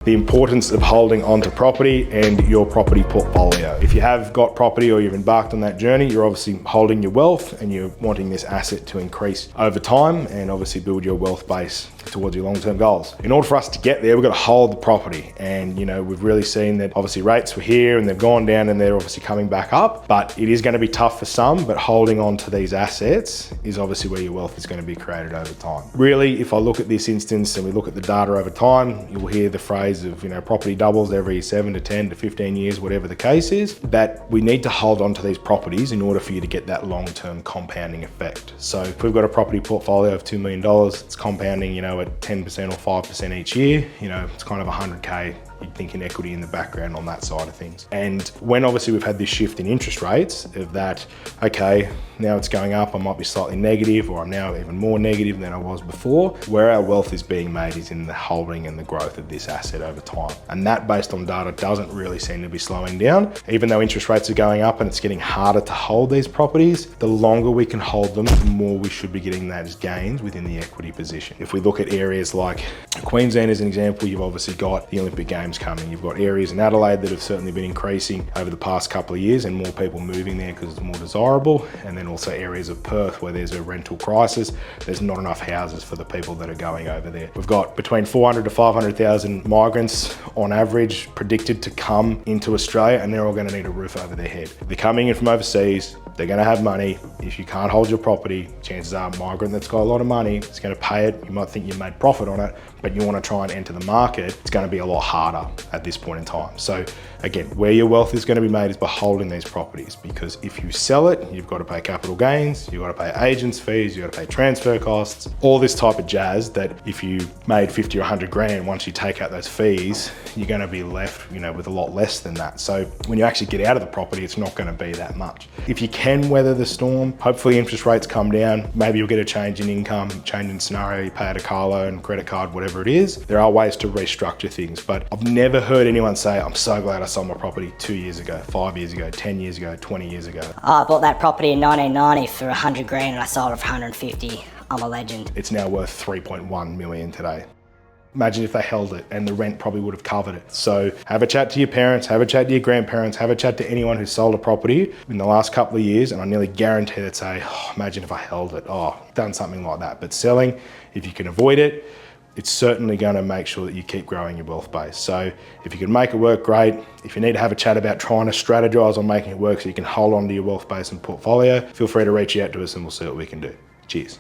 The importance of holding onto property and your property portfolio. If you have got property or you've embarked on that journey, you're obviously holding your wealth and you're wanting this asset to increase over time and obviously build your wealth base towards your long-term goals. In order for us to get there, we've got to hold the property. And we've really seen that obviously rates were here and they've gone down and they're obviously coming back up, but it is going to be tough for some, but holding on to these assets is obviously where your wealth is going to be created over time. Really, if I look at this instance and we look at the data over time, you'll hear the phrase of property doubles every 7 to 10 to 15 years, whatever the case is, that we need to hold on to these properties in order for you to get that long-term compounding effect. So if we've got a property portfolio of $2 million, it's compounding at 10% or 5% each year, it's kind of 100K you'd think in equity in the background on that side of things. And when obviously we've had this shift in interest rates of that, okay, now it's going up, I might be slightly negative, or I'm now even more negative than I was before, where our wealth is being made is in the holding and the growth of this asset over time. And that, based on data, doesn't really seem to be slowing down. Even though interest rates are going up and it's getting harder to hold these properties, the longer we can hold them, the more we should be getting that as gains within the equity position. If we look at areas like Queensland as an example, you've obviously got the Olympic Games coming. You've got areas in Adelaide that have certainly been increasing over the past couple of years and more people moving there because it's more desirable. And then also areas of Perth where there's a rental crisis. There's not enough houses for the people that are going over there. We've got between 400 to 500,000 migrants on average predicted to come into Australia, and they're all going to need a roof over their head. They're coming in from overseas. They're going to have money. If you can't hold your property, chances are a migrant that's got a lot of money is going to pay it. You might think you made profit on it, but you want to try and enter the market, it's going to be a lot harder at this point in time. So again, where your wealth is going to be made is by holding these properties, because if you sell it, you've got to pay capital gains, you've got to pay agents fees, you've got to pay transfer costs, all this type of jazz that if you made 50 or 100 grand, once you take out those fees, you're going to be left, with a lot less than that. So when you actually get out of the property, it's not going to be that much. If you can weather the storm, hopefully interest rates come down, maybe you'll get a change in income, change in scenario, you pay out a car loan, credit card, whatever it is. There are ways to restructure things, but I've never heard anyone say, I'm so glad I sold my property 2 years ago, 5 years ago, 10 years ago, 20 years ago. I bought that property in 1990 for 100 grand and I sold it for 150. I'm a legend. It's now worth 3.1 million today. Imagine if they held it and the rent probably would have covered it. So have a chat to your parents, have a chat to your grandparents, have a chat to anyone who's sold a property in the last couple of years, and I nearly guarantee they'd say, imagine if I held it, done something like that. But selling, if you can avoid it, it's certainly going to make sure that you keep growing your wealth base. So if you can make it work, great. If you need to have a chat about trying to strategize on making it work so you can hold on to your wealth base and portfolio, feel free to reach out to us and we'll see what we can do. Cheers.